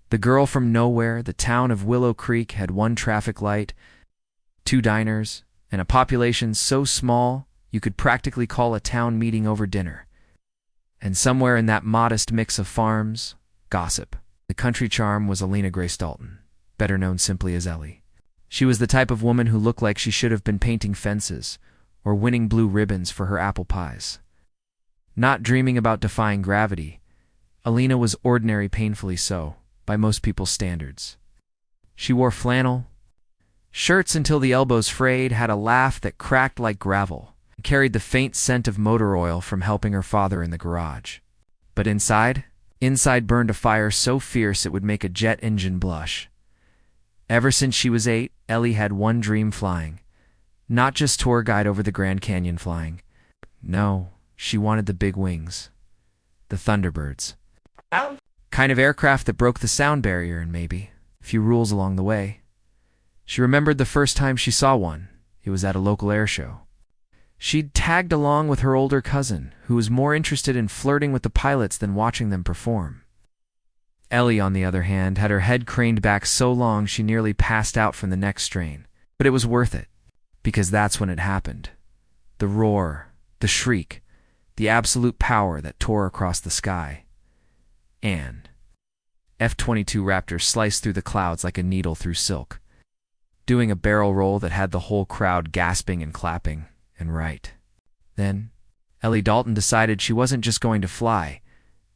The girl from nowhere, the town of Willow Creek, had one traffic light, two diners, and a population so small you could practically call a town meeting over dinner. And somewhere in that modest mix of farms, gossip, the country charm was Ellie Grace Dalton, better known simply as Ellie. She was the type of woman who looked like she should have been painting fences or winning blue ribbons for her apple pies. Not dreaming about defying gravity, Ellie was ordinary, painfully so, by most people's standards. She wore flannel shirts until the elbows frayed, had a laugh that cracked like gravel, and carried the faint scent of motor oil from helping her father in the garage. But inside burned a fire so fierce it would make a jet engine blush. Ever since she was 8, Ellie had one dream: flying. Not just tour guide over the Grand Canyon flying. No, she wanted the big wings. The Thunderbirds. Kind of aircraft that broke the sound barrier and maybe a few rules along the way. She remembered the first time she saw one. It was at a local air show. She'd tagged along with her older cousin, who was more interested in flirting with the pilots than watching them perform. Ellie, on the other hand, had her head craned back so long she nearly passed out from the neck strain. But it was worth it, because that's when it happened. The roar, the shriek, the absolute power that tore across the sky. And F-22 Raptor sliced through the clouds like a needle through silk, doing a barrel roll that had the whole crowd gasping and clapping. And right then, Ellie Dalton decided she wasn't just going to fly,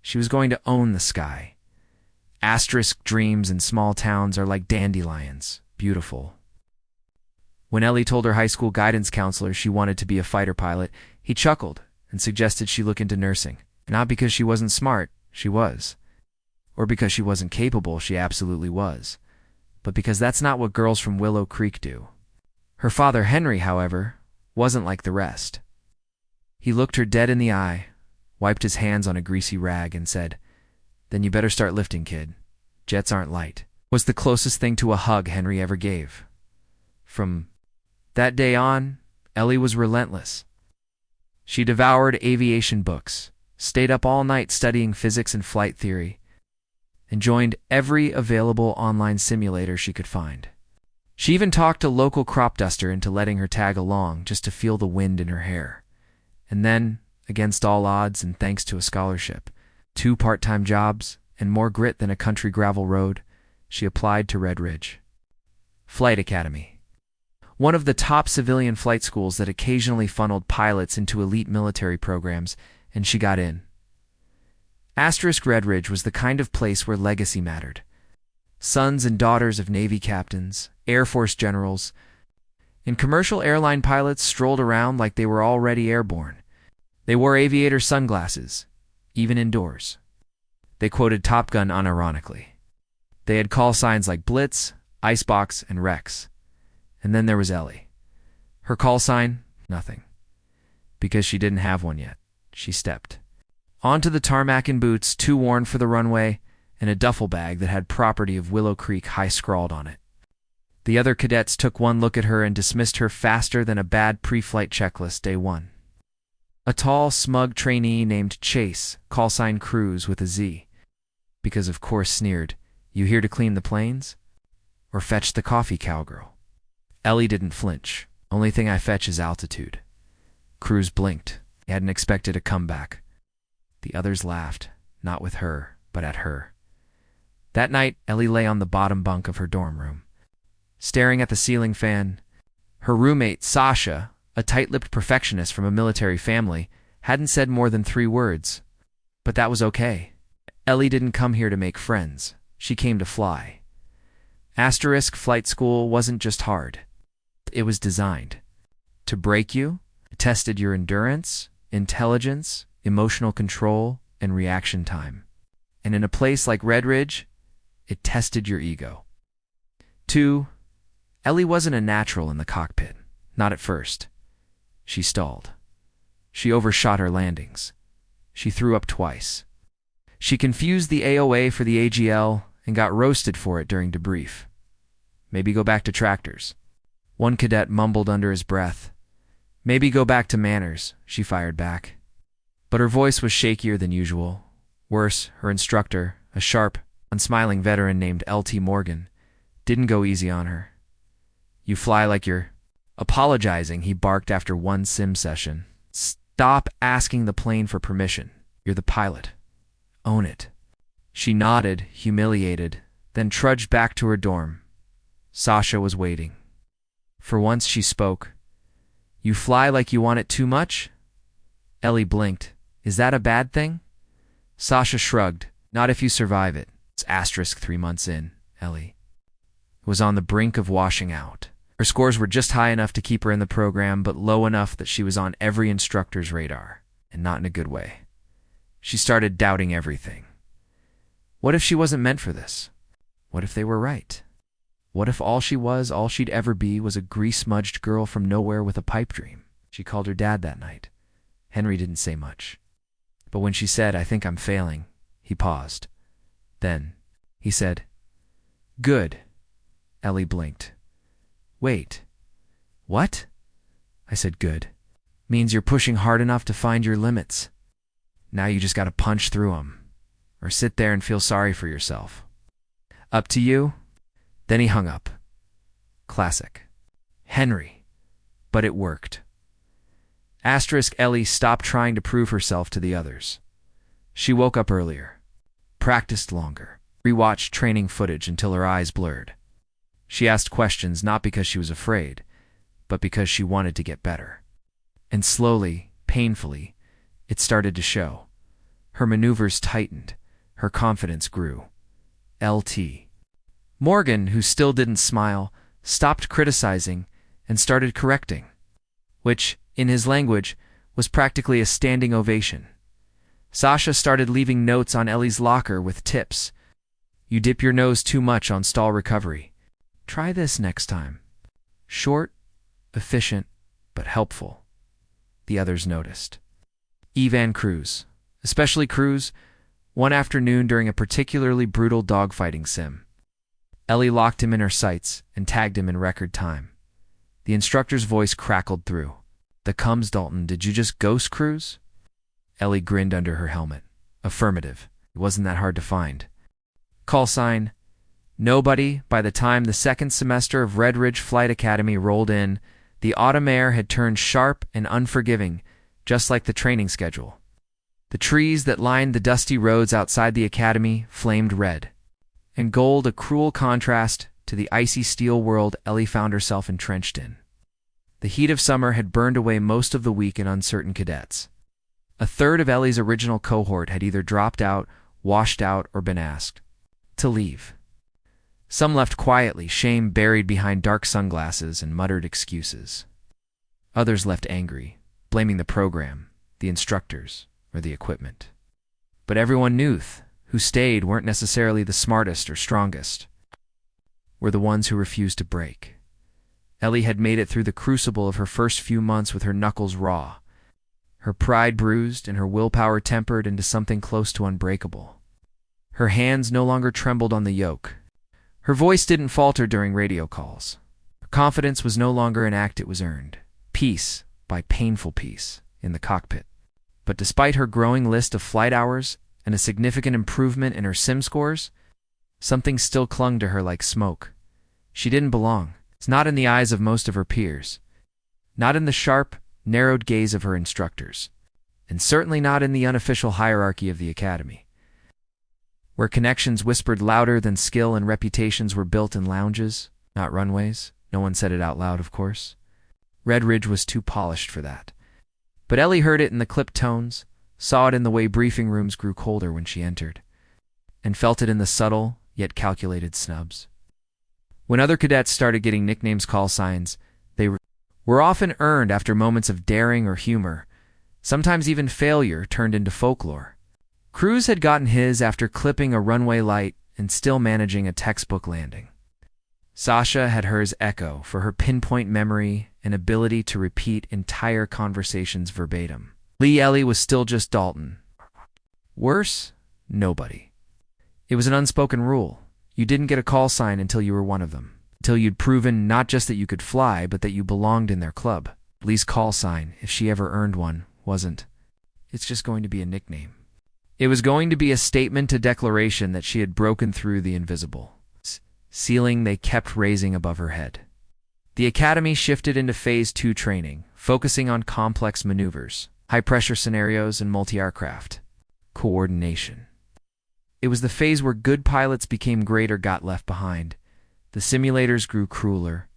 she was going to own the sky. Asterisk dreams in small towns are like dandelions, beautiful. When Ellie told her high school guidance counselor she wanted to be a fighter pilot, he chuckled and suggested she look into nursing. Not because she wasn't smart, she was. Or because she wasn't capable, she absolutely was. But because that's not what girls from Willow Creek do. Her father, Henry, however, wasn't like the rest. He looked her dead in the eye, wiped his hands on a greasy rag, and said, "Then you better start lifting, kid. Jets aren't light." Was the closest thing to a hug Henry ever gave. From that day on, Ellie was relentless. She devoured aviation books, stayed up all night studying physics and flight theory, and joined every available online simulator she could find. She even talked a local crop duster into letting her tag along just to feel the wind in her hair. And then, against all odds and thanks to a scholarship, 2 part-time jobs, and more grit than a country gravel road, she applied to Red Ridge Flight Academy, one of the top civilian flight schools that occasionally funneled pilots into elite military programs, and she got in. Asterisk Red Ridge was the kind of place where legacy mattered. Sons and daughters of Navy captains, Air Force generals, and commercial airline pilots strolled around like they were already airborne. They wore aviator sunglasses, even indoors. They quoted Top Gun unironically. They had call signs like Blitz, Icebox, and Rex. And then there was Ellie. Her call sign? Nothing. Because she didn't have one yet. She stepped onto the tarmac in boots too worn for the runway, and a duffel bag that had property of Willow Creek high-scrawled on it. The other cadets took one look at her and dismissed her faster than a bad pre-flight checklist day one. A tall, smug trainee named Chase, callsign Cruz with a Z, because of course sneered, "You here to clean the planes? Or fetch the coffee, cowgirl?" Ellie didn't flinch. "Only thing I fetch is altitude." Cruz blinked. He hadn't expected a comeback. The others laughed, not with her, but at her. That night, Ellie lay on the bottom bunk of her dorm room, staring at the ceiling fan. Her roommate, Sasha, a tight-lipped perfectionist from a military family, hadn't said more than 3 words. But that was okay. Ellie didn't come here to make friends. She came to fly. Asterisk flight school wasn't just hard. It was designed to break you. It tested your endurance, intelligence, emotional control, and reaction time. And in a place like Red Ridge, it tested your ego. 2. Ellie wasn't a natural in the cockpit. Not at first. She stalled. She overshot her landings. She threw up twice. She confused the AOA for the AGL and got roasted for it during debrief. Maybe go back to tractors. One cadet mumbled under his breath. Maybe go back to manners, she fired back. But her voice was shakier than usual. Worse, her instructor, a sharp, unsmiling veteran named L.T. Morgan didn't go easy on her. "You fly like you're apologizing," he barked after one sim session. "Stop asking the plane for permission. You're the pilot. Own it." She nodded, humiliated, then trudged back to her dorm. Sasha was waiting. For once she spoke. "You fly like you want it too much?" Ellie blinked. "Is that a bad thing?" Sasha shrugged. "Not if you survive it." It's *3 months in, Ellie was on the brink of washing out. Her scores were just high enough to keep her in the program, but low enough that she was on every instructor's radar, and not in a good way. She started doubting everything. What if she wasn't meant for this? What if they were right? What if all she'd ever be, was a grease-smudged girl from nowhere with a pipe dream? She called her dad that night. Henry didn't say much. But when she said, "I think I'm failing," he paused. Then he said, "Good." Ellie blinked. "Wait. What?" I said, "Good. Means you're pushing hard enough to find your limits. Now you just gotta punch through them. Or sit there and feel sorry for yourself. Up to you." Then he hung up. Classic. Henry. But it worked. Ellie stopped trying to prove herself to the others. She woke up earlier, practiced longer, rewatched training footage until her eyes blurred. She asked questions not because she was afraid, but because she wanted to get better. And slowly, painfully, it started to show. Her maneuvers tightened. Her confidence grew. L.T. Morgan, who still didn't smile, stopped criticizing and started correcting, which, in his language, was practically a standing ovation. Sasha started leaving notes on Ellie's locker with tips. "You dip your nose too much on stall recovery. Try this next time." Short, efficient, but helpful. The others noticed. Eve and Cruz, especially Cruz, one afternoon during a particularly brutal dogfighting sim. Ellie locked him in her sights and tagged him in record time. The instructor's voice crackled through. "The cums, Dalton, did you just ghost Cruz?" Ellie grinned under her helmet. "Affirmative. It wasn't that hard to find." Call sign: nobody. By the time the second semester of Red Ridge Flight Academy rolled in, the autumn air had turned sharp and unforgiving, just like the training schedule. The trees that lined the dusty roads outside the academy flamed red and gold, a cruel contrast to the icy steel world Ellie found herself entrenched in. The heat of summer had burned away most of the weak and uncertain cadets. A third of Ellie's original cohort had either dropped out, washed out, or been asked to leave. Some left quietly, shame buried behind dark sunglasses and muttered excuses. Others left angry, blaming the program, the instructors, or the equipment. But everyone knew who stayed weren't necessarily the smartest or strongest, were the ones who refused to break. Ellie had made it through the crucible of her first few months with her knuckles raw, her pride bruised and her willpower tempered into something close to unbreakable. Her hands no longer trembled on the yoke. Her voice didn't falter during radio calls. Her confidence was no longer an act, it was earned, piece by painful piece, in the cockpit. But despite her growing list of flight hours and a significant improvement in her sim scores, something still clung to her like smoke. She didn't belong. It's not in the eyes of most of her peers, not in the sharp, narrowed gaze of her instructors, and certainly not in the unofficial hierarchy of the academy. Where connections whispered louder than skill and reputations were built in lounges, not runways. No one said it out loud, of course. Red Ridge was too polished for that. But Ellie heard it in the clipped tones, saw it in the way briefing rooms grew colder when she entered, and felt it in the subtle, yet calculated snubs. When other cadets started getting nicknames, call signs, they were often earned after moments of daring or humor. Sometimes even failure turned into folklore. Cruz had gotten his after clipping a runway light and still managing a textbook landing. Sasha had hers echo for her pinpoint memory and ability to repeat entire conversations verbatim. Ellie was still just Dalton. Worse, nobody. It was an unspoken rule. You didn't get a call sign until you were one of them, until you'd proven not just that you could fly, but that you belonged in their club. Lee's call sign, if she ever earned one, wasn't, "It's just going to be a nickname." It was going to be a statement, a declaration that she had broken through the invisible ceiling they kept raising above her head. The academy shifted into Phase 2 training, focusing on complex maneuvers, high-pressure scenarios, and multi-aircraft coordination. It was the phase where good pilots became great or got left behind. The simulators grew crueler.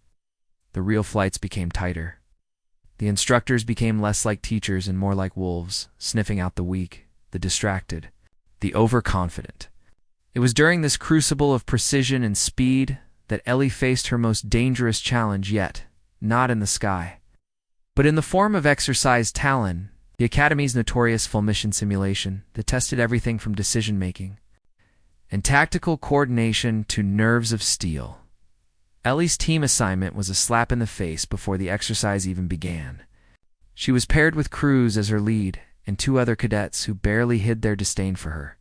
The real flights became tighter. The instructors became less like teachers and more like wolves, sniffing out the weak, the distracted, the overconfident. It was during this crucible of precision and speed that Ellie faced her most dangerous challenge yet, not in the sky, but in the form of exercise Talon, the Academy's notorious full mission simulation that tested everything from decision-making and tactical coordination to nerves of steel. Ellie's team assignment was a slap in the face before the exercise even began. She was paired with Cruz as her lead and 2 other cadets who barely hid their disdain for her.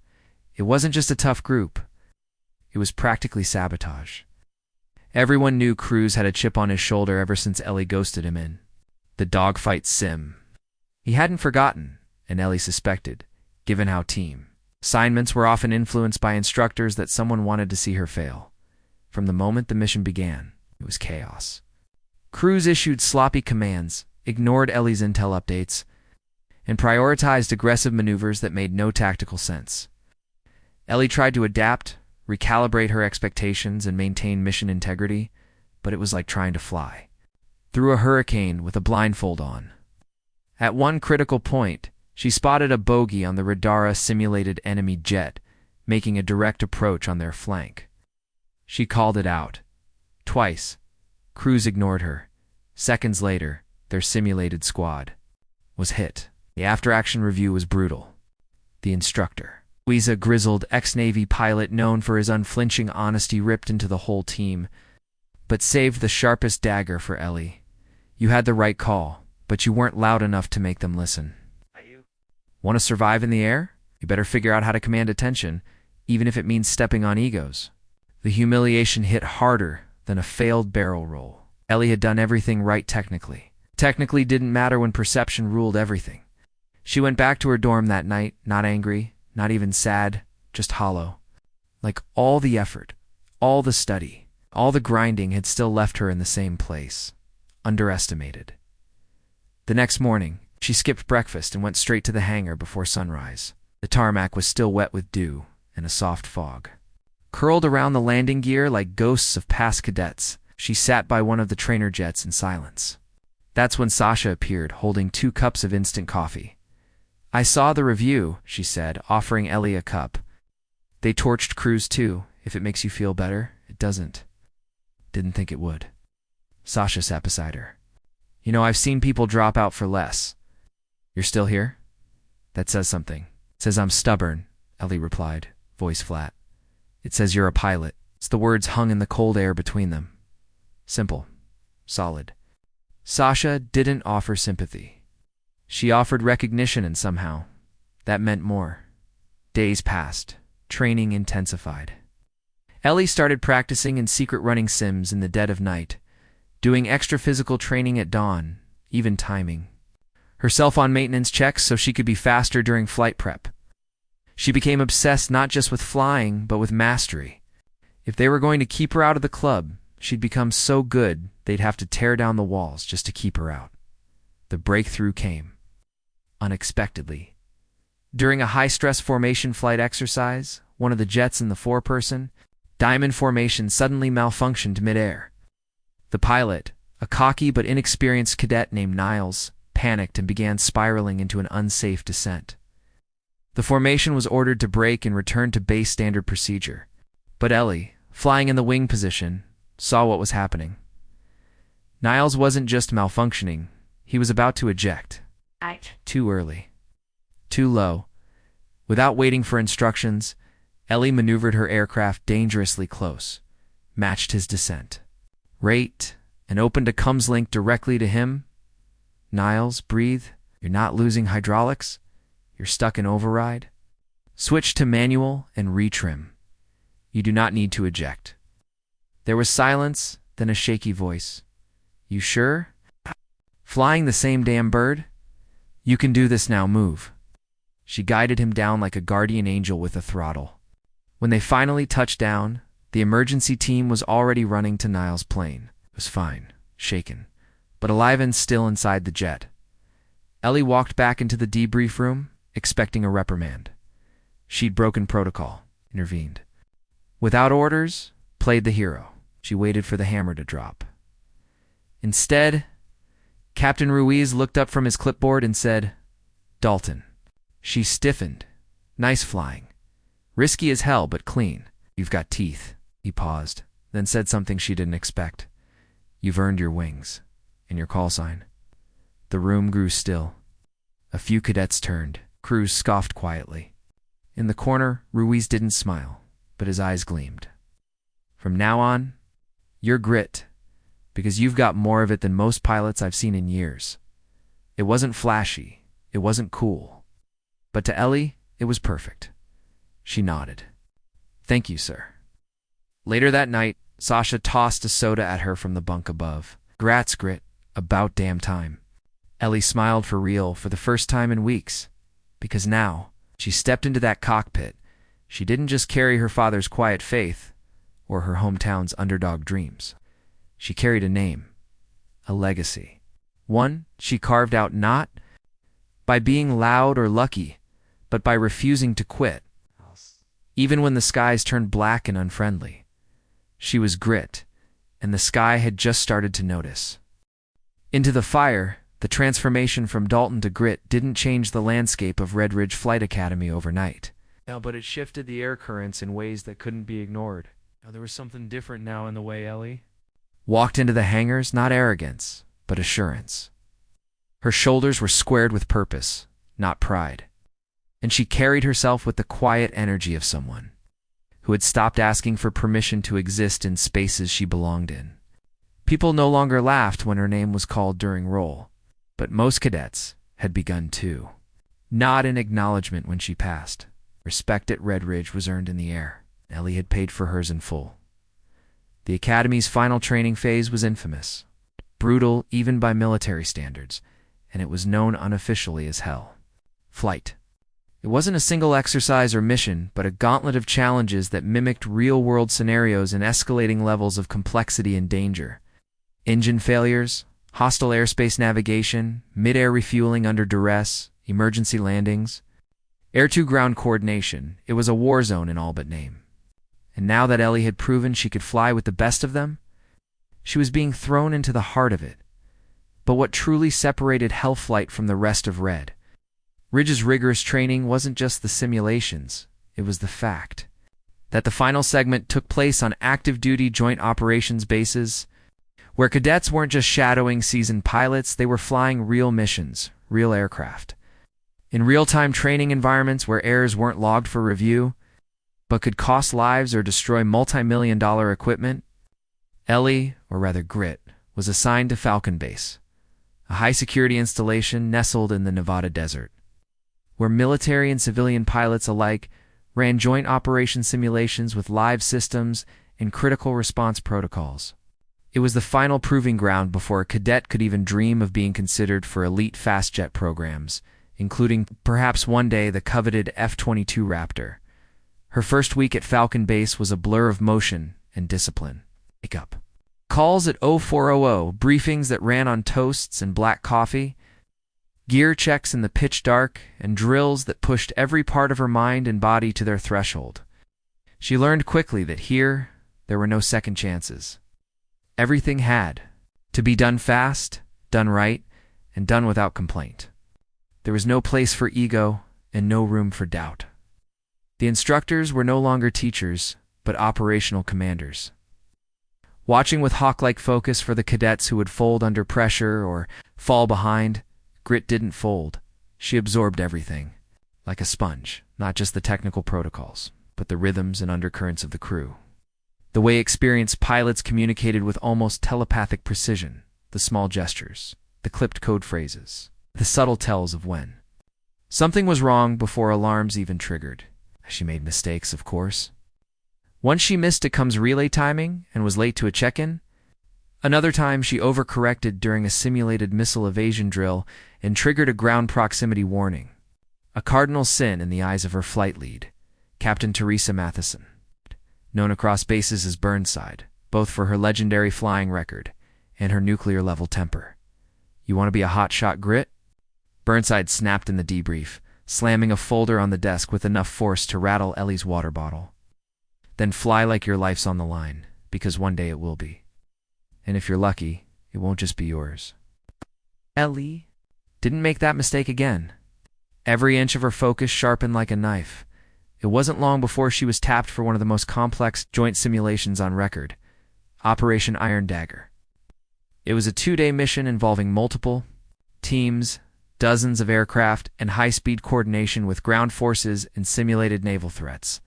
It wasn't just a tough group. It was practically sabotage. Everyone knew Cruz had a chip on his shoulder ever since Ellie ghosted him in the dogfight sim. He hadn't forgotten, and Ellie suspected, given how team assignments were often influenced by instructors, that someone wanted to see her fail. From the moment the mission began, it was chaos. Cruz issued sloppy commands, ignored Ellie's intel updates, and prioritized aggressive maneuvers that made no tactical sense. Ellie tried to adapt, recalibrate her expectations, and maintain mission integrity, but it was like trying to fly through a hurricane with a blindfold on. At one critical point, she spotted a bogey on the radar-simulated enemy jet, making a direct approach on their flank. She called it out. Twice. Cruz ignored her. Seconds later, their simulated squad was hit. The after-action review was brutal. The instructor, a grizzled ex-Navy pilot known for his unflinching honesty, ripped into the whole team, but saved the sharpest dagger for Ellie. You had the right call, but you weren't loud enough to make them listen. Want to survive in the air? You better figure out how to command attention, even if it means stepping on egos. The humiliation hit harder than a failed barrel roll. Ellie had done everything right technically. Technically didn't matter when perception ruled everything. She went back to her dorm that night, not angry, not even sad, just hollow. Like all the effort, all the study, all the grinding had still left her in the same place. Underestimated. The next morning, she skipped breakfast and went straight to the hangar before sunrise. The tarmac was still wet with dew and a soft fog. Curled around the landing gear like ghosts of past cadets, she sat by one of the trainer jets in silence. That's when Sasha appeared, holding 2 cups of instant coffee. I saw the review, she said, offering Ellie a cup. They torched Cruz too. If it makes you feel better, it doesn't. Didn't think it would. Sasha sat beside her. You know, I've seen people drop out for less. You're still here? That says something. It says I'm stubborn, Ellie replied, voice flat. It says you're a pilot. It's the words hung in the cold air between them. Simple. Solid. Sasha didn't offer sympathy. She offered recognition, and somehow that meant more. Days passed. Training intensified. Ellie started practicing in secret running sims in the dead of night, doing extra physical training at dawn, even timing herself on maintenance checks so she could be faster during flight prep. She became obsessed not just with flying, but with mastery. If they were going to keep her out of the club, she'd become so good they'd have to tear down the walls just to keep her out. The breakthrough came. Unexpectedly. During a high-stress formation flight exercise, one of the jets in the 4-person diamond formation suddenly malfunctioned midair. The pilot, a cocky but inexperienced cadet named Niles, panicked and began spiraling into an unsafe descent. The formation was ordered to break and return to base standard procedure. But Ellie, flying in the wing position, saw what was happening. Niles wasn't just malfunctioning, he was about to eject. Too early. Too low. Without waiting for instructions, Ellie maneuvered her aircraft dangerously close, matched his descent rate, and opened a comms link directly to him. Niles, breathe. You're not losing hydraulics. You're stuck in override. Switch to manual and retrim. You do not need to eject. There was silence, then a shaky voice. You sure? Flying the same damn bird? You can do this now, move. She guided him down like a guardian angel with a throttle. When they finally touched down, the emergency team was already running to Niall's plane. It was fine, shaken, but alive and still inside the jet. Ellie walked back into the debrief room, expecting a reprimand. She'd broken protocol, intervened. Without orders, played the hero. She waited for the hammer to drop. Instead, Captain Ruiz looked up from his clipboard and said, "Dalton." She stiffened. "Nice flying. Risky as hell, but clean. You've got teeth." He paused, then said something she didn't expect. "You've earned your wings. And your call sign." The room grew still. A few cadets turned. Cruz scoffed quietly. In the corner, Ruiz didn't smile, but his eyes gleamed. "From now on, you're grit, because you've got more of it than most pilots I've seen in years." It wasn't flashy. It wasn't cool. But to Ellie, it was perfect. She nodded. "Thank you, sir." Later that night, Sasha tossed a soda at her from the bunk above. "Grats, Grit. About damn time." Ellie smiled for real for the first time in weeks, because now, she stepped into that cockpit. She didn't just carry her father's quiet faith or her hometown's underdog dreams. She carried a name, a legacy. One she carved out not by being loud or lucky, but by refusing to quit. Even when the skies turned black and unfriendly, she was Grit, and the sky had just started to notice. Into the fire, the transformation from Dalton to Grit didn't change the landscape of Red Ridge Flight Academy overnight. But it shifted the air currents in ways that couldn't be ignored. There was something different now in the way Ellie walked into the hangars, not arrogance, but assurance. Her shoulders were squared with purpose, not pride. And she carried herself with the quiet energy of someone who had stopped asking for permission to exist in spaces she belonged in. People no longer laughed when her name was called during roll, but most cadets had begun to nod in acknowledgement when she passed. Respect at Red Ridge was earned in the air. Ellie had paid for hers in full. The Academy's final training phase was infamous, brutal even by military standards, and it was known unofficially as hell. Flight. It wasn't a single exercise or mission, but a gauntlet of challenges that mimicked real-world scenarios in escalating levels of complexity and danger. Engine failures, hostile airspace navigation, mid-air refueling under duress, emergency landings, air-to-ground coordination. It was a war zone in all but name. And now that Ellie had proven she could fly with the best of them, she was being thrown into the heart of it. But what truly separated Hell Flight from the rest of Red Ridge's rigorous training wasn't just the simulations, it was the fact that the final segment took place on active-duty joint operations bases, where cadets weren't just shadowing seasoned pilots, they were flying real missions, real aircraft. In real-time training environments where errors weren't logged for review, but could cost lives or destroy multi-million-dollar equipment, Ellie, or rather Grit, was assigned to Falcon Base, a high-security installation nestled in the Nevada desert, where military and civilian pilots alike ran joint operation simulations with live systems and critical response protocols. It was the final proving ground before a cadet could even dream of being considered for elite fast jet programs, including perhaps one day the coveted F-22 Raptor. Her first week at Falcon Base was a blur of motion and discipline. Wake up. Calls at 0400, briefings that ran on toasts and black coffee, gear checks in the pitch dark, and drills that pushed every part of her mind and body to their threshold. She learned quickly that here, there were no second chances. Everything had to be done fast, done right, and done without complaint. There was no place for ego and no room for doubt. The instructors were no longer teachers, but operational commanders. Watching with hawk-like focus for the cadets who would fold under pressure or fall behind, Grit didn't fold. She absorbed everything, like a sponge, not just the technical protocols, but the rhythms and undercurrents of the crew. The way experienced pilots communicated with almost telepathic precision, the small gestures, the clipped code phrases, the subtle tells of when something was wrong before alarms even triggered. She made mistakes, of course. Once she missed a comms relay timing and was late to a check-in. Another time she overcorrected during a simulated missile evasion drill and triggered a ground proximity warning. a cardinal sin in the eyes of her flight lead, Captain Teresa Matheson, known across bases as Burnside, both for her legendary flying record and her nuclear-level temper. "You want to be a hotshot, Grit?" Burnside snapped in the debrief, slamming a folder on the desk with enough force to rattle Ellie's water bottle. "Then fly like your life's on the line, because one day it will be. And if you're lucky, it won't just be yours." Ellie didn't make that mistake again. Every inch of her focus sharpened like a knife. It wasn't long before she was tapped for one of the most complex joint simulations on record, Operation Iron Dagger. It was a 2-day mission involving multiple teams, dozens of aircraft, and high-speed coordination with ground forces and simulated naval threats.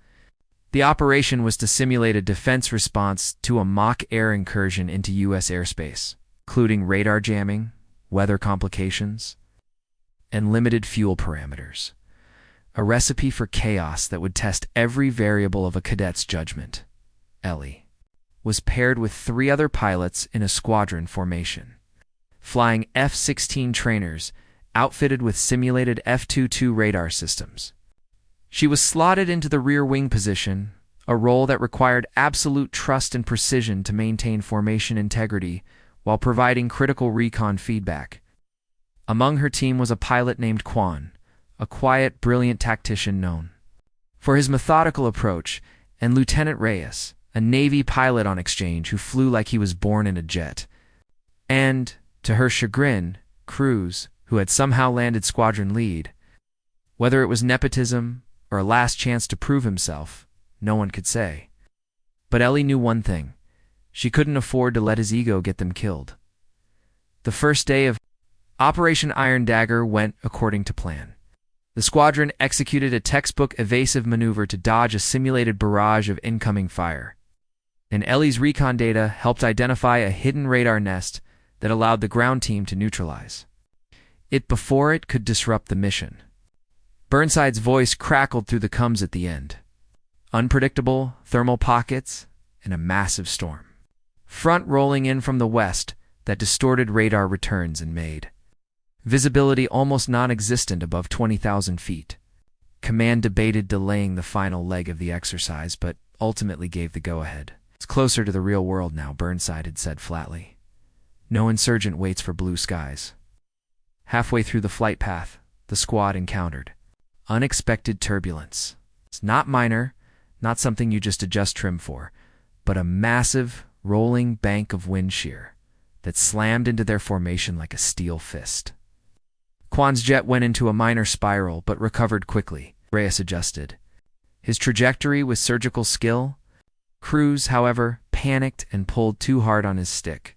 The operation was to simulate a defense response to a mock air incursion into U.S. airspace, including radar jamming, weather complications, and limited fuel parameters. A recipe for chaos that would test every variable of a cadet's judgment. Ellie was paired with 3 other pilots in a squadron formation, flying F-16 trainers outfitted with simulated F-22 radar systems. She was slotted into the rear wing position, a role that required absolute trust and precision to maintain formation integrity while providing critical recon feedback. Among her team was a pilot named Quan, a quiet, brilliant tactician known for his methodical approach, and Lieutenant Reyes, a Navy pilot on exchange who flew like he was born in a jet. And, to her chagrin, Cruz, who had somehow landed squadron lead. Whether it was nepotism or a last chance to prove himself, no one could say. But Ellie knew one thing. She couldn't afford to let his ego get them killed. The first day of Operation Iron Dagger went according to plan. The squadron executed a textbook evasive maneuver to dodge a simulated barrage of incoming fire. And Ellie's recon data helped identify a hidden radar nest that allowed the ground team to neutralize it before it could disrupt the mission. Burnside's voice crackled through the coms at the end. Unpredictable thermal pockets and a massive storm, front rolling in from the west that distorted radar returns and made visibility almost non-existent above 20,000 feet. Command debated delaying the final leg of the exercise, but ultimately gave the go-ahead. "It's closer to the real world now," Burnside had said flatly. "No insurgent waits for blue skies." Halfway through the flight path, the squad encountered unexpected turbulence. It's not minor, not something you just adjust trim for, but a massive, rolling bank of wind shear that slammed into their formation like a steel fist. Quan's jet went into a minor spiral, but recovered quickly. Reyes adjusted his trajectory with surgical skill. Cruz, however, panicked and pulled too hard on his stick,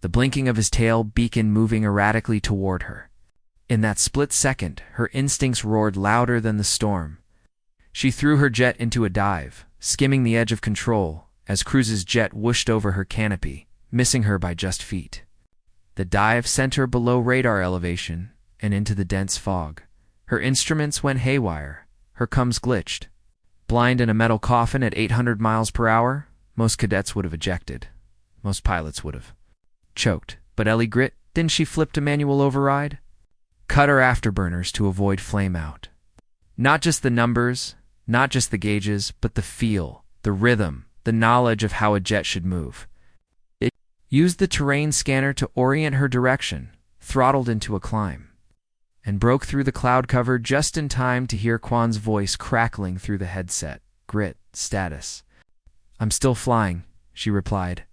the blinking of his tail beacon moving erratically toward her. In that split second, her instincts roared louder than the storm. She threw her jet into a dive, skimming the edge of control, as Cruz's jet whooshed over her canopy, missing her by just feet. The dive sent her below radar elevation and into the dense fog. Her instruments went haywire, her comms glitched. Blind in a metal coffin at 800 miles per hour, most cadets would have ejected. Most pilots would have choked. But Ellie Grit, didn't she flip to manual override? Cut her afterburners to avoid flame out. Not just the numbers, not just the gauges, but the feel, the rhythm, the knowledge of how a jet should move. It used the terrain scanner to orient her direction, throttled into a climb, and broke through the cloud cover just in time to hear Quan's voice crackling through the headset. "Grit, status." "I'm still flying," she replied,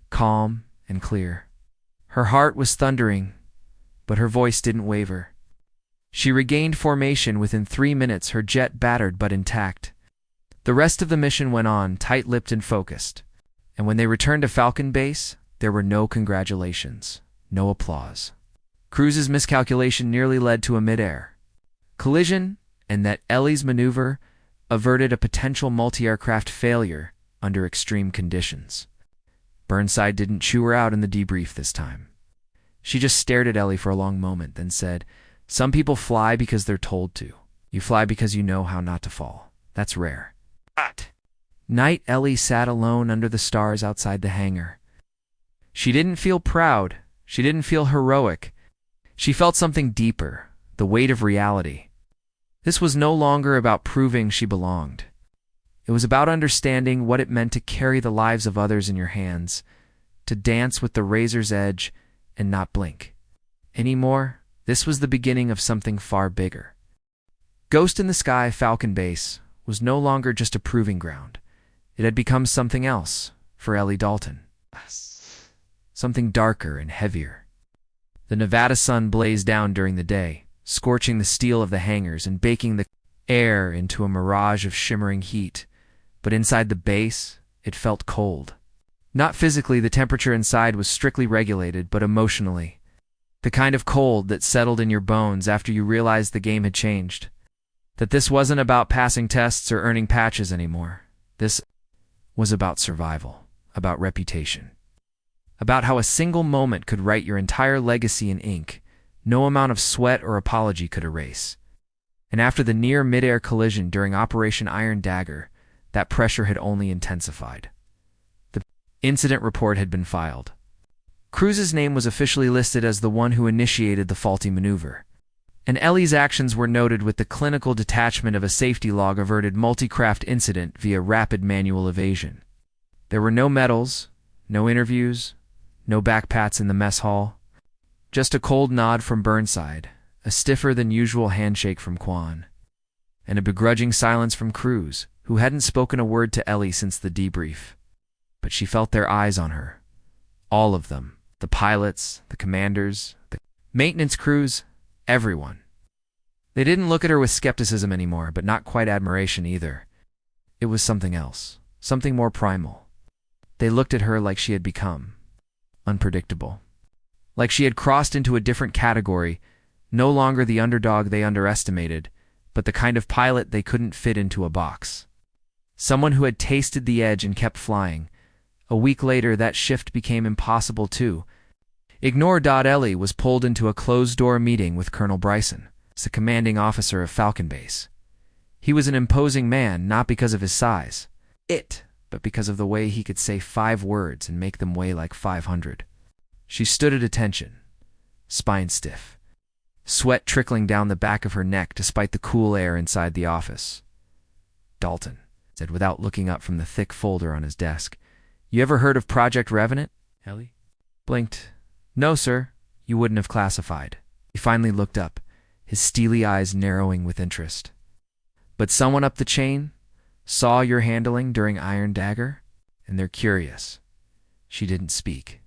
calm and clear. Her heart was thundering, but her voice didn't waver. She regained formation within 3 minutes, her jet battered but intact. The rest of the mission went on, tight-lipped and focused, and when they returned to Falcon Base, there were no congratulations, no applause. Cruz's miscalculation nearly led to a mid-air collision, and that Ellie's maneuver averted a potential multi-aircraft failure under extreme conditions. Burnside didn't chew her out in the debrief this time. She just stared at Ellie for a long moment, then said, "Some people fly because they're told to. You fly because you know how not to fall. That's rare." Night, Ellie sat alone under the stars outside the hangar. She didn't feel proud. She didn't feel heroic. She felt something deeper, the weight of reality. This was no longer about proving she belonged. It was about understanding what it meant to carry the lives of others in your hands, to dance with the razor's edge and not blink. Anymore, this was the beginning of something far bigger. Ghost in the Sky Falcon Base was no longer just a proving ground. It had become something else for Ellie Dalton. Something darker and heavier. The Nevada sun blazed down during the day, scorching the steel of the hangars and baking the air into a mirage of shimmering heat. But inside the base, it felt cold. Not physically, the temperature inside was strictly regulated, but emotionally. The kind of cold that settled in your bones after you realized the game had changed. That this wasn't about passing tests or earning patches anymore. This was about survival, about reputation. About how a single moment could write your entire legacy in ink, no amount of sweat or apology could erase. And after the near mid-air collision during Operation Iron Dagger, that pressure had only intensified. The incident report had been filed. Cruz's name was officially listed as the one who initiated the faulty maneuver. And Ellie's actions were noted with the clinical detachment of a safety log averted multi-craft incident via rapid manual evasion. There were no medals, no interviews, no backpats in the mess hall. Just a cold nod from Burnside, a stiffer-than-usual handshake from Quan, and a begrudging silence from Cruz, who hadn't spoken a word to Ellie since the debrief. But she felt their eyes on her. All of them. The pilots, the commanders, the maintenance crews, everyone. They didn't look at her with skepticism anymore, but not quite admiration either. It was something else, something more primal. They looked at her like she had become unpredictable. Like she had crossed into a different category, no longer the underdog they underestimated, but the kind of pilot they couldn't fit into a box. Someone who had tasted the edge and kept flying. A week later, that shift became impossible too. Ellie was pulled into a closed-door meeting with Colonel Bryson, the commanding officer of Falcon Base. He was an imposing man, not because of his size, but because of the way he could say 5 words and make them weigh like 500. She stood at attention, spine stiff, sweat trickling down the back of her neck despite the cool air inside the office. "Dalton," said without looking up from the thick folder on his desk. "You ever heard of Project Revenant?" Ellie blinked. "No, sir. You wouldn't have classified." He finally looked up, his steely eyes narrowing with interest. "But someone up the chain saw your handling during Iron Dagger, and they're curious." She didn't speak.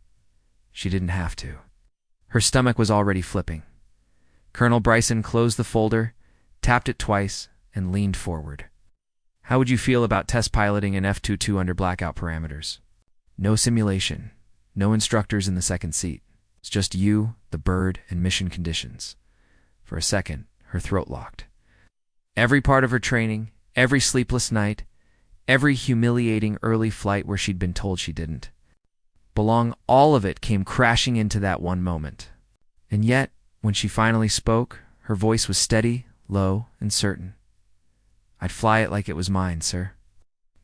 She didn't have to. Her stomach was already flipping. Colonel Bryson closed the folder, tapped it twice, and leaned forward. "How would you feel about test piloting an F-22 under blackout parameters? No simulation, no instructors in the second seat. It's just you, the bird, and mission conditions." For a second, her throat locked. Every part of her training, every sleepless night, every humiliating early flight where she'd been told she didn't belong, all of it came crashing into that one moment. And yet, when she finally spoke, her voice was steady, low, and certain. "I'd fly it like it was mine, sir."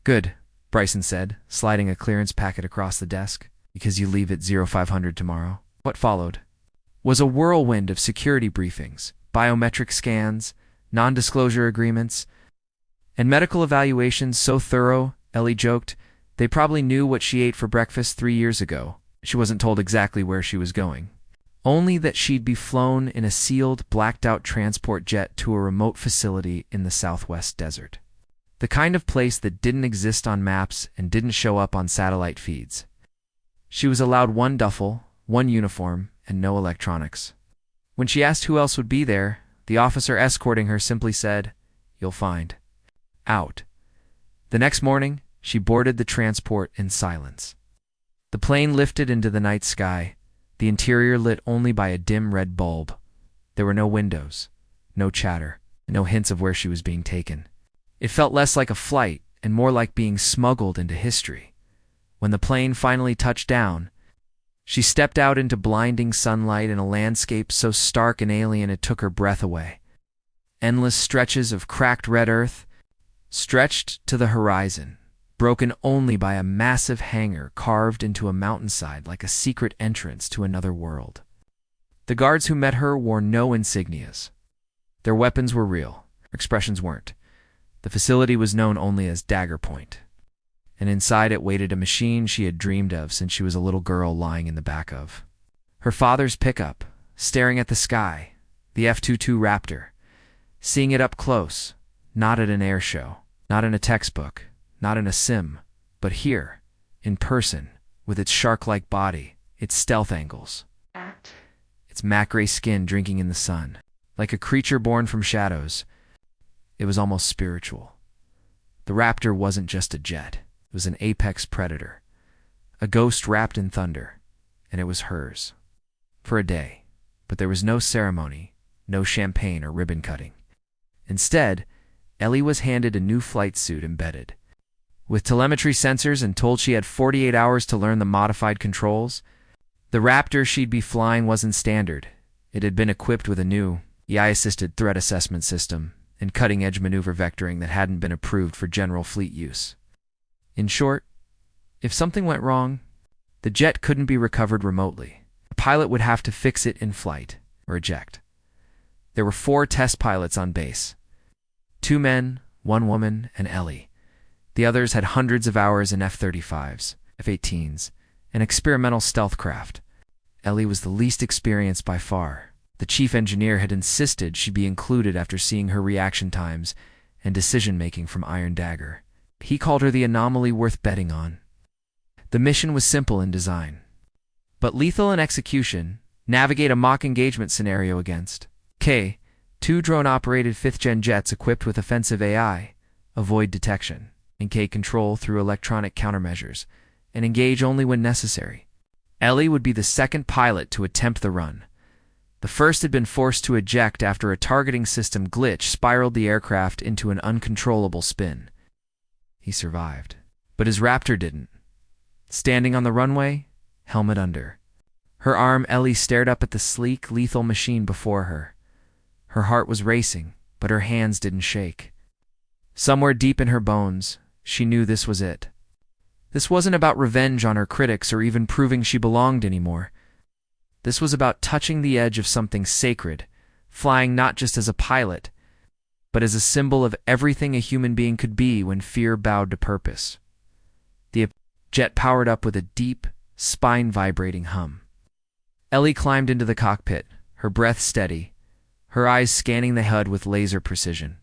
"Good," Bryson said, sliding a clearance packet across the desk. "Because you leave at 0500 tomorrow." What followed was a whirlwind of security briefings, biometric scans, non-disclosure agreements, and medical evaluations so thorough, Ellie joked, they probably knew what she ate for breakfast 3 years ago. She wasn't told exactly where she was going. Only that she'd be flown in a sealed, blacked-out transport jet to a remote facility in the Southwest desert. The kind of place that didn't exist on maps and didn't show up on satellite feeds. She was allowed 1 duffel, 1 uniform, and no electronics. When she asked who else would be there, the officer escorting her simply said, "You'll find out." The next morning, she boarded the transport in silence. The plane lifted into the night sky, the interior lit only by a dim red bulb. There were no windows, no chatter, no hints of where she was being taken. It felt less like a flight and more like being smuggled into history. When the plane finally touched down, she stepped out into blinding sunlight in a landscape so stark and alien it took her breath away. Endless stretches of cracked red earth stretched to the horizon, broken only by a massive hangar carved into a mountainside like a secret entrance to another world. The guards who met her wore no insignias. Their weapons were real, Her expressions weren't. The facility was known only as Dagger Point, and inside it waited a machine she had dreamed of since she was a little girl lying in the back of her father's pickup, staring at the sky, the F-22 Raptor, seeing it up close, not at an air show, not in a textbook, not in a sim, but here, in person, with its shark-like body, its stealth angles, its matte gray skin drinking in the sun. Like a creature born from shadows, it was almost spiritual. The Raptor wasn't just a jet. It was an apex predator, a ghost wrapped in thunder, and it was hers. For a day. But there was no ceremony, no champagne or ribbon cutting. Instead, Ellie was handed a new flight suit embedded with telemetry sensors and told she had 48 hours to learn the modified controls. The Raptor she'd be flying wasn't standard. It had been equipped with a new AI-assisted threat assessment system and cutting-edge maneuver vectoring that hadn't been approved for general fleet use. In short, if something went wrong, the jet couldn't be recovered remotely. A pilot would have to fix it in flight or eject. There were 4 test pilots on base. 2 men, 1 woman, and Ellie. The others had hundreds of hours in F-35s, F-18s, and experimental stealth craft. Ellie was the least experienced by far. The chief engineer had insisted she be included after seeing her reaction times and decision-making from Iron Dagger. He called her the anomaly worth betting on. The mission was simple in design, but lethal in execution. Navigate a mock engagement scenario against K, 2 drone-operated 5th-gen jets equipped with offensive AI, avoid detection, and K control through electronic countermeasures, and engage only when necessary. Ellie would be the second pilot to attempt the run. The first had been forced to eject after a targeting system glitch spiraled the aircraft into an uncontrollable spin. He survived, but his Raptor didn't. Standing on the runway, helmet under. Her arm, Ellie stared up at the sleek, lethal machine before her. Her heart was racing, but her hands didn't shake. Somewhere deep in her bones, she knew this was it. This wasn't about revenge on her critics or even proving she belonged anymore. This was about touching the edge of something sacred, flying not just as a pilot, but as a symbol of everything a human being could be when fear bowed to purpose. The jet powered up with a deep, spine-vibrating hum. Ellie climbed into the cockpit, her breath steady, her eyes scanning the HUD with laser precision.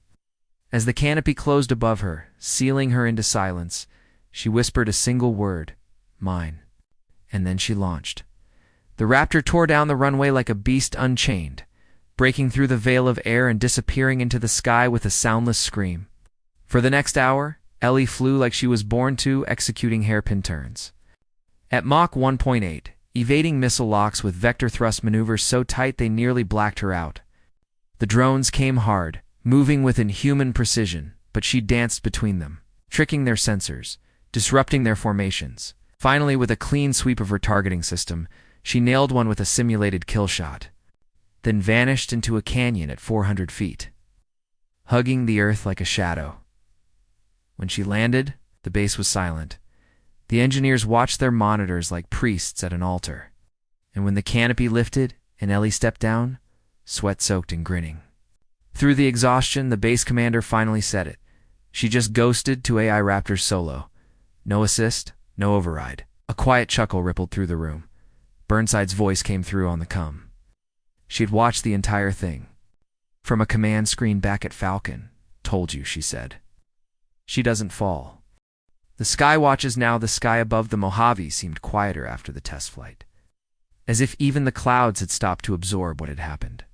As the canopy closed above her, sealing her into silence, she whispered a single word, "Mine." And then she launched. The Raptor tore down the runway like a beast unchained, breaking through the veil of air and disappearing into the sky with a soundless scream. For the next hour, Ellie flew like she was born to, executing hairpin turns. At Mach 1.8, evading missile locks with vector thrust maneuvers so tight they nearly blacked her out. The drones came hard, moving with inhuman precision, but she danced between them, tricking their sensors, disrupting their formations. Finally, with a clean sweep of her targeting system, she nailed one with a simulated kill shot, then vanished into a canyon at 400 feet, hugging the earth like a shadow. When she landed, the base was silent. The engineers watched their monitors like priests at an altar. And when the canopy lifted and Ellie stepped down, sweat-soaked and grinning. Through the exhaustion, the base commander finally said it. She just ghosted to AI Raptor solo. No assist, no override. A quiet chuckle rippled through the room. Burnside's voice came through on the comm. She had watched the entire thing. From a command screen back at Falcon. "Told you," she said. She doesn't fall. The sky watches now. The sky above the Mojave seemed quieter after the test flight, as if even the clouds had stopped to absorb what had happened.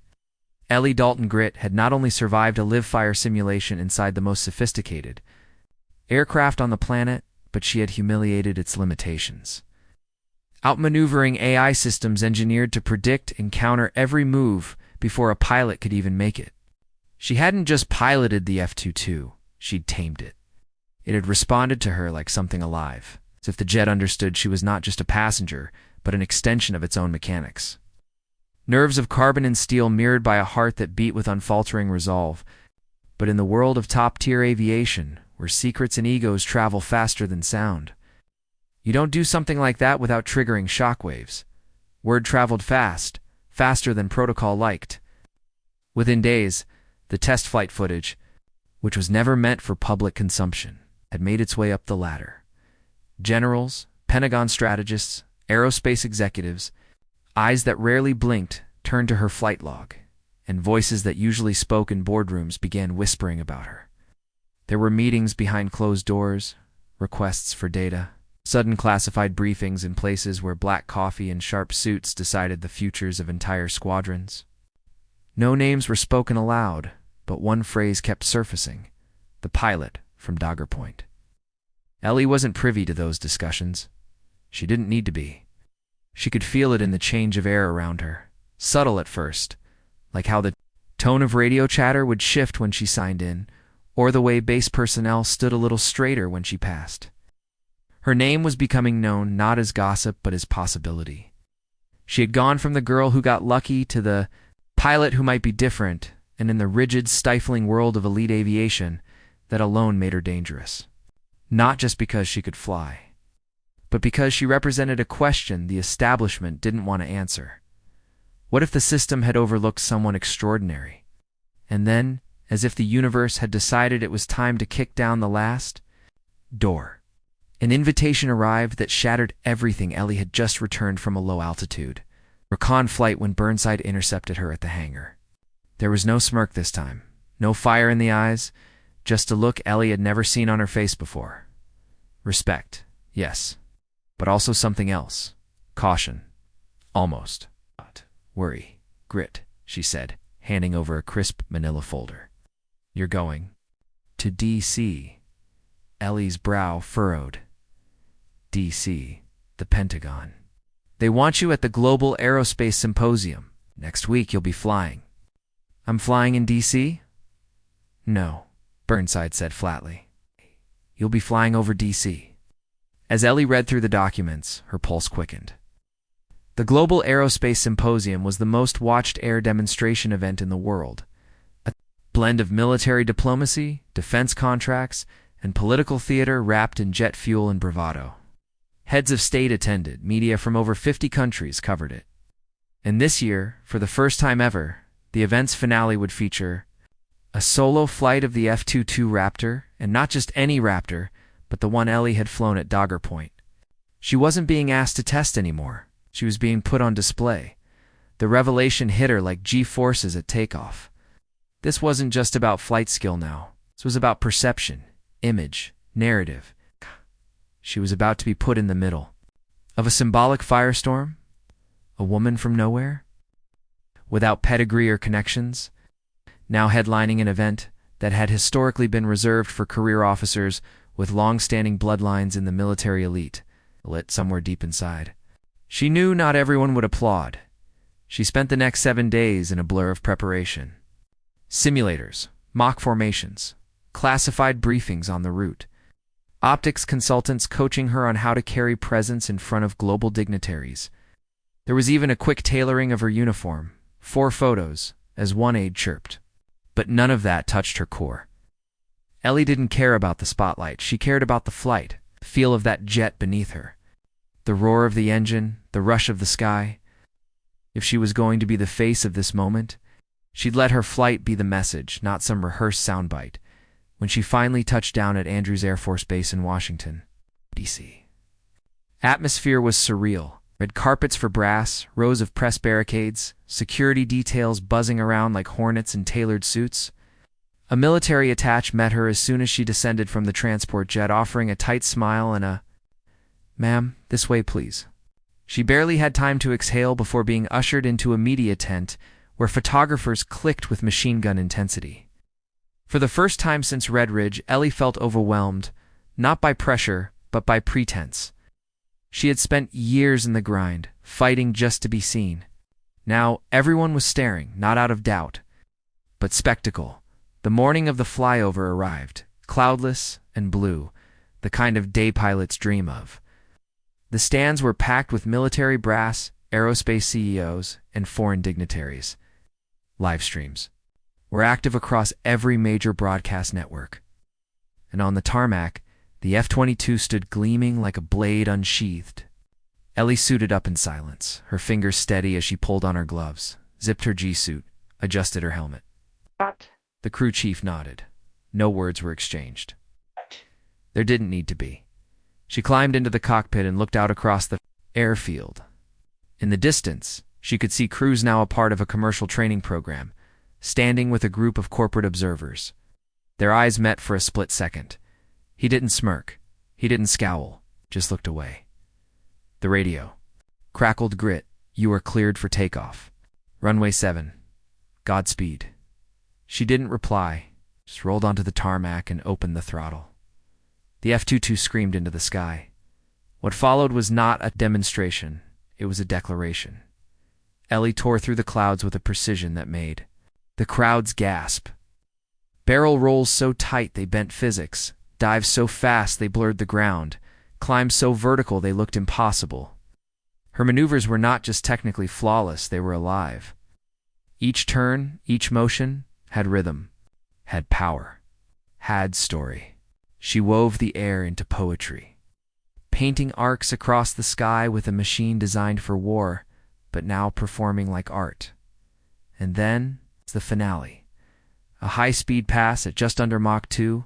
Ellie Dalton Grit had not only survived a live-fire simulation inside the most sophisticated aircraft on the planet, but she had humiliated its limitations, outmaneuvering AI systems engineered to predict and counter every move before a pilot could even make it. She hadn't just piloted the F-22, she'd tamed it. It had responded to her like something alive, as if the jet understood she was not just a passenger, but an extension of its own mechanics. Nerves of carbon and steel mirrored by a heart that beat with unfaltering resolve. But in the world of top-tier aviation, where secrets and egos travel faster than sound, you don't do something like that without triggering shockwaves. Word traveled fast, faster than protocol liked. Within days, the test flight footage, which was never meant for public consumption, had made its way up the ladder. Generals, Pentagon strategists, aerospace executives, eyes that rarely blinked turned to her flight log, and voices that usually spoke in boardrooms began whispering about her. There were meetings behind closed doors, requests for data, sudden classified briefings in places where black coffee and sharp suits decided the futures of entire squadrons. No names were spoken aloud, but one phrase kept surfacing: the pilot from Dogger Point. Ellie wasn't privy to those discussions. She didn't need to be. She could feel it in the change of air around her, subtle at first, like how the tone of radio chatter would shift when she signed in, or the way base personnel stood a little straighter when she passed. Her name was becoming known not as gossip but as possibility. She had gone from the girl who got lucky to the pilot who might be different, and in the rigid, stifling world of elite aviation, that alone made her dangerous. Not just because she could fly, but because she represented a question the establishment didn't want to answer. What if the system had overlooked someone extraordinary? And then, as if the universe had decided it was time to kick down the last door, an invitation arrived that shattered everything Ellie had just returned from a low altitude, recon flight when Burnside intercepted her at the hangar. There was no smirk this time, no fire in the eyes, just a look Ellie had never seen on her face before. Respect, yes, but also something else. Caution. Almost. Worry. Grit, she said, handing over a crisp manila folder. You're going to D.C. Ellie's brow furrowed. D.C., the Pentagon. They want you at the Global Aerospace Symposium. Next week you'll be flying. I'm flying in D.C.? No, Burnside said flatly. You'll be flying over D.C. As Ellie read through the documents, her pulse quickened. The Global Aerospace Symposium was the most watched air demonstration event in the world. A blend of military diplomacy, defense contracts, and political theater wrapped in jet fuel and bravado. Heads of state attended, media from over 50 countries covered it. And this year, for the first time ever, the event's finale would feature a solo flight of the F-22 Raptor, and not just any Raptor, but the one Ellie had flown at Dogger Point. She wasn't being asked to test anymore. She was being put on display. The revelation hit her like G-forces at takeoff. This wasn't just about flight skill now. This was about perception, image, narrative. She was about to be put in the middle of a symbolic firestorm, a woman from nowhere, without pedigree or connections, now headlining an event that had historically been reserved for career officers with long-standing bloodlines in the military elite, lit somewhere deep inside. She knew not everyone would applaud. She spent the next 7 days in a blur of preparation. Simulators, mock formations, classified briefings on the route, optics consultants coaching her on how to carry presence in front of global dignitaries. There was even a quick tailoring of her uniform, 4 photos, as one aide chirped. But none of that touched her core. Ellie didn't care about the spotlight. She cared about the flight, the feel of that jet beneath her, the roar of the engine, the rush of the sky. If she was going to be the face of this moment, she'd let her flight be the message, not some rehearsed soundbite. When she finally touched down at Andrews Air Force Base in Washington, D.C. Atmosphere was surreal. Red carpets for brass, rows of press barricades, security details buzzing around like hornets in tailored suits. A military attach met her as soon as she descended from the transport jet, offering a tight smile and a, "Ma'am, this way, please." She barely had time to exhale before being ushered into a media tent where photographers clicked with machine gun intensity. For the first time since Red Ridge, Ellie felt overwhelmed, not by pressure, but by pretense. She had spent years in the grind, fighting just to be seen. Now, everyone was staring, not out of doubt, but spectacle. The morning of the flyover arrived, cloudless and blue, the kind of day pilots dream of. The stands were packed with military brass, aerospace CEOs, and foreign dignitaries. Live streams were active across every major broadcast network. And on the tarmac, the F-22 stood gleaming like a blade unsheathed. Ellie suited up in silence, her fingers steady as she pulled on her gloves, zipped her G-suit, adjusted her helmet. What? The crew chief nodded. No words were exchanged. There didn't need to be. She climbed into the cockpit and looked out across the airfield. In the distance, she could see crews now a part of a commercial training program, standing with a group of corporate observers. Their eyes met for a split second. He didn't smirk. He didn't scowl. Just looked away. The radio. Crackled grit. You are cleared for takeoff. Runway 7. Godspeed. She didn't reply, just rolled onto the tarmac and opened the throttle. The F-22 screamed into the sky. What followed was not a demonstration. It was a declaration. Ellie tore through the clouds with a precision that made the crowds gasp. Barrel rolls so tight they bent physics, dives so fast they blurred the ground, climbs so vertical they looked impossible. Her maneuvers were not just technically flawless, they were alive. Each turn, each motion, had rhythm, had power, had story. She wove the air into poetry, painting arcs across the sky with a machine designed for war, but now performing like art. And then, the finale. A high-speed pass at just under Mach 2,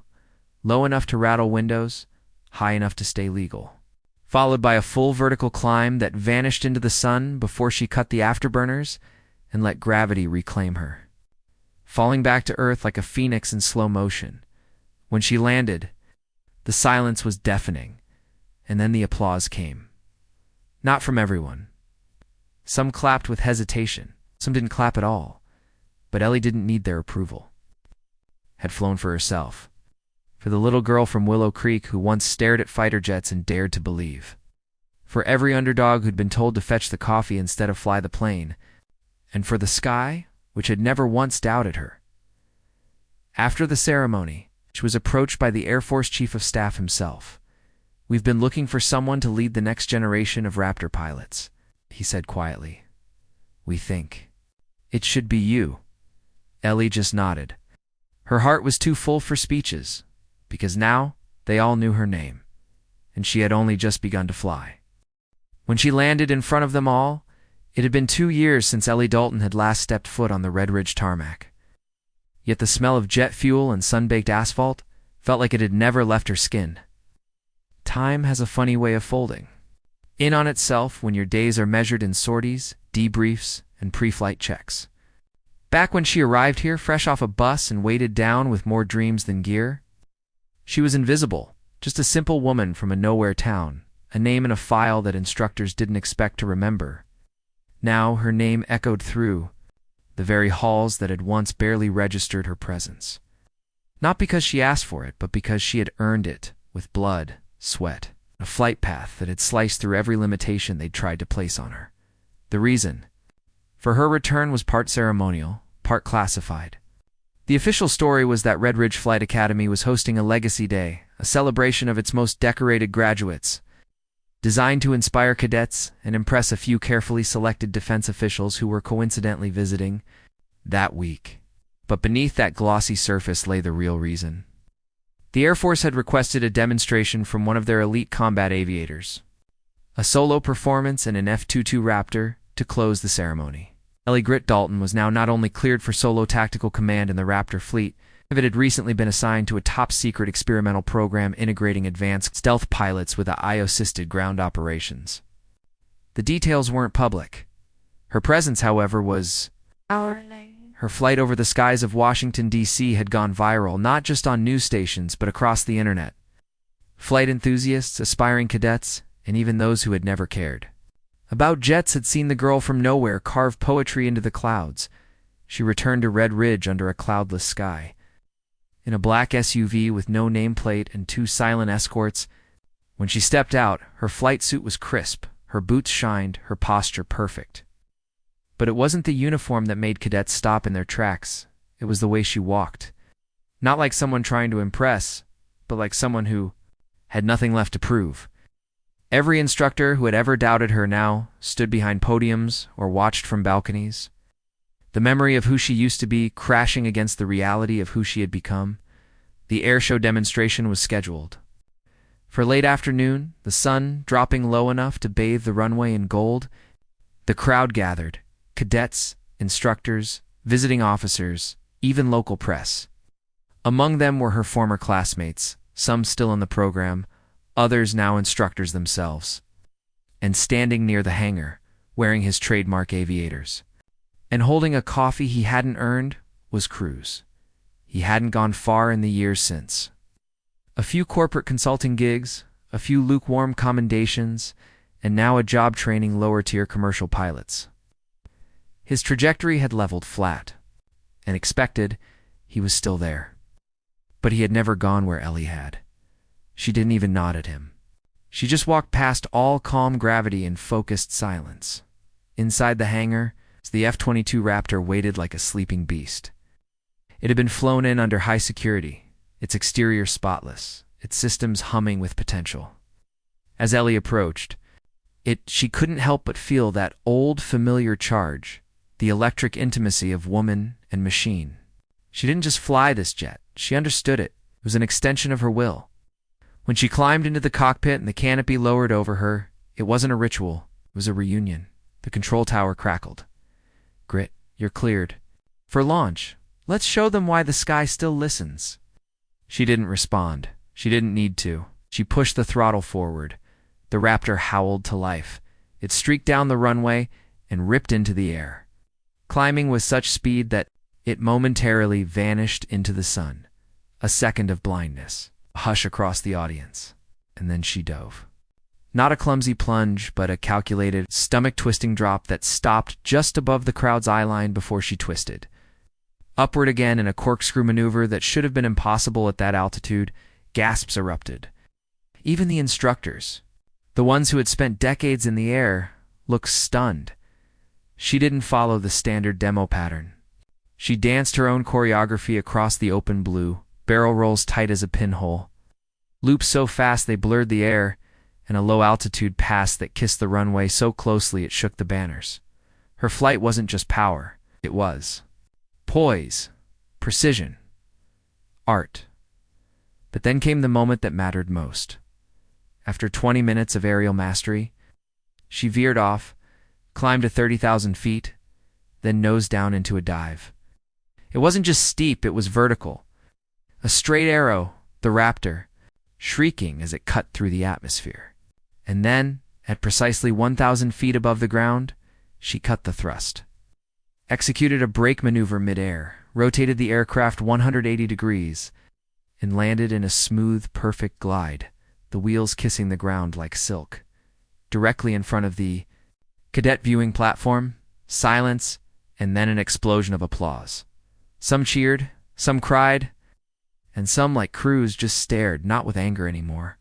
low enough to rattle windows, high enough to stay legal. Followed by a full vertical climb that vanished into the sun before she cut the afterburners and let gravity reclaim her. Falling back to Earth like a phoenix in slow motion. When she landed, the silence was deafening, and then the applause came. Not from everyone. Some clapped with hesitation, some didn't clap at all, but Ellie didn't need their approval. Had flown for herself. For the little girl from Willow Creek who once stared at fighter jets and dared to believe. For every underdog who'd been told to fetch the coffee instead of fly the plane. And for the sky, which had never once doubted her. After the ceremony, she was approached by the Air Force Chief of Staff himself. "We've been looking for someone to lead the next generation of Raptor pilots," he said quietly. "We think it should be you." Ellie just nodded. Her heart was too full for speeches, because now they all knew her name, and she had only just begun to fly. When she landed in front of them all, it had been 2 years since Ellie Dalton had last stepped foot on the Red Ridge tarmac. Yet the smell of jet fuel and sun-baked asphalt felt like it had never left her skin. Time has a funny way of folding in on itself when your days are measured in sorties, debriefs, and pre-flight checks. Back when she arrived here fresh off a bus and weighted down with more dreams than gear, she was invisible, just a simple woman from a nowhere town, a name in a file that instructors didn't expect to remember. Now her name echoed through the very halls that had once barely registered her presence. Not because she asked for it, but because she had earned it with blood, sweat, a flight path that had sliced through every limitation they'd tried to place on her. The reason for her return was part ceremonial, part classified. The official story was that Red Ridge Flight Academy was hosting a Legacy Day, a celebration of its most decorated graduates, designed to inspire cadets and impress a few carefully selected defense officials who were coincidentally visiting that week. But beneath that glossy surface lay the real reason. The Air Force had requested a demonstration from one of their elite combat aviators, a solo performance in an F-22 Raptor to close the ceremony. Ellie Dalton was now not only cleared for solo tactical command in the Raptor fleet, but had recently been assigned to a top-secret experimental program integrating advanced stealth pilots with AI-assisted ground operations. The details weren't public. Her presence, however, was hourly. Her flight over the skies of Washington, D.C. had gone viral, not just on news stations, but across the internet. Flight enthusiasts, aspiring cadets, and even those who had never cared about jets had seen the girl from nowhere carve poetry into the clouds. She returned to Red Ridge under a cloudless sky. In a black SUV with no nameplate and 2 silent escorts, when she stepped out, her flight suit was crisp, her boots shined, her posture perfect. But it wasn't the uniform that made cadets stop in their tracks. It was the way she walked. Not like someone trying to impress, but like someone who had nothing left to prove. Every instructor who had ever doubted her now stood behind podiums or watched from balconies. The memory of who she used to be crashing against the reality of who she had become. The airshow demonstration was scheduled for late afternoon, the sun dropping low enough to bathe the runway in gold. The crowd gathered, cadets, instructors, visiting officers, even local press. Among them were her former classmates, some still in the program, others now instructors themselves. And standing near the hangar, wearing his trademark aviators, and holding a coffee he hadn't earned, was Cruz. He hadn't gone far in the years since. A few corporate consulting gigs, a few lukewarm commendations, and now a job training lower-tier commercial pilots. His trajectory had leveled flat, and expected, he was still there. But he had never gone where Ellie had. She didn't even nod at him. She just walked past all calm gravity and focused silence. Inside the hangar, the F-22 Raptor waited like a sleeping beast. It had been flown in under high security, its exterior spotless, its systems humming with potential. As Ellie approached, she couldn't help but feel that old, familiar charge, the electric intimacy of woman and machine. She didn't just fly this jet, she understood it. It was an extension of her will. When she climbed into the cockpit and the canopy lowered over her, it wasn't a ritual, it was a reunion. The control tower crackled. "Grit, you're cleared. For launch, let's show them why the sky still listens." She didn't respond. She didn't need to. She pushed the throttle forward. The Raptor howled to life. It streaked down the runway and ripped into the air, climbing with such speed that it momentarily vanished into the sun. A second of blindness, a hush across the audience, and then she dove. Not a clumsy plunge, but a calculated, stomach-twisting drop that stopped just above the crowd's eye line before she twisted. Upward again in a corkscrew maneuver that should have been impossible at that altitude, gasps erupted. Even the instructors, the ones who had spent decades in the air, looked stunned. She didn't follow the standard demo pattern. She danced her own choreography across the open blue, barrel rolls tight as a pinhole, loops so fast they blurred the air, and a low-altitude pass that kissed the runway so closely it shook the banners. Her flight wasn't just power, it was poise, precision, art. But then came the moment that mattered most. After 20 minutes of aerial mastery, she veered off, climbed to 30,000 feet, then nosed down into a dive. It wasn't just steep, it was vertical. A straight arrow, the Raptor, shrieking as it cut through the atmosphere. And then, at precisely 1,000 feet above the ground, she cut the thrust. Executed a brake maneuver mid-air, rotated the aircraft 180 degrees, and landed in a smooth, perfect glide, the wheels kissing the ground like silk. Directly in front of the cadet viewing platform, silence, and then an explosion of applause. Some cheered, some cried, and some, like Cruz, just stared, not with anger anymore,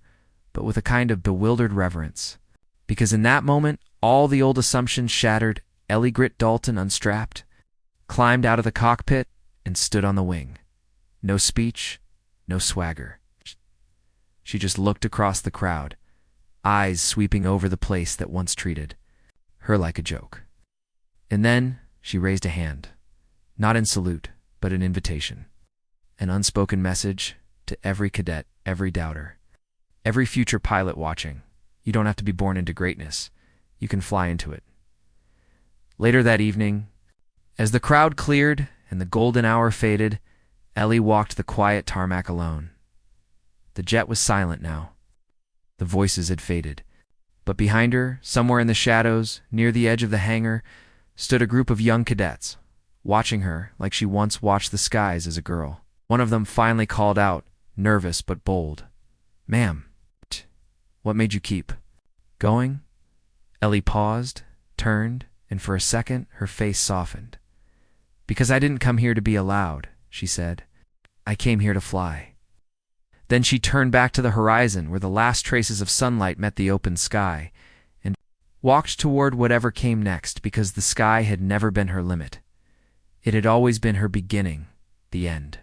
but with a kind of bewildered reverence. Because in that moment, all the old assumptions shattered. Ellie Dalton unstrapped, climbed out of the cockpit, and stood on the wing. No speech, no swagger. She just looked across the crowd, eyes sweeping over the place that once treated her like a joke. And then she raised a hand, not in salute, but an invitation. An unspoken message to every cadet, every doubter, every future pilot watching. You don't have to be born into greatness. You can fly into it. Later that evening, as the crowd cleared and the golden hour faded, Ellie walked the quiet tarmac alone. The jet was silent now. The voices had faded. But behind her, somewhere in the shadows, near the edge of the hangar, stood a group of young cadets, watching her like she once watched the skies as a girl. One of them finally called out, nervous but bold, "Ma'am, what made you keep going?" Ellie paused, turned, and for a second her face softened. "Because I didn't come here to be allowed," she said. "I came here to fly." Then she turned back to the horizon where the last traces of sunlight met the open sky, and walked toward whatever came next, because the sky had never been her limit. It had always been her beginning, the end.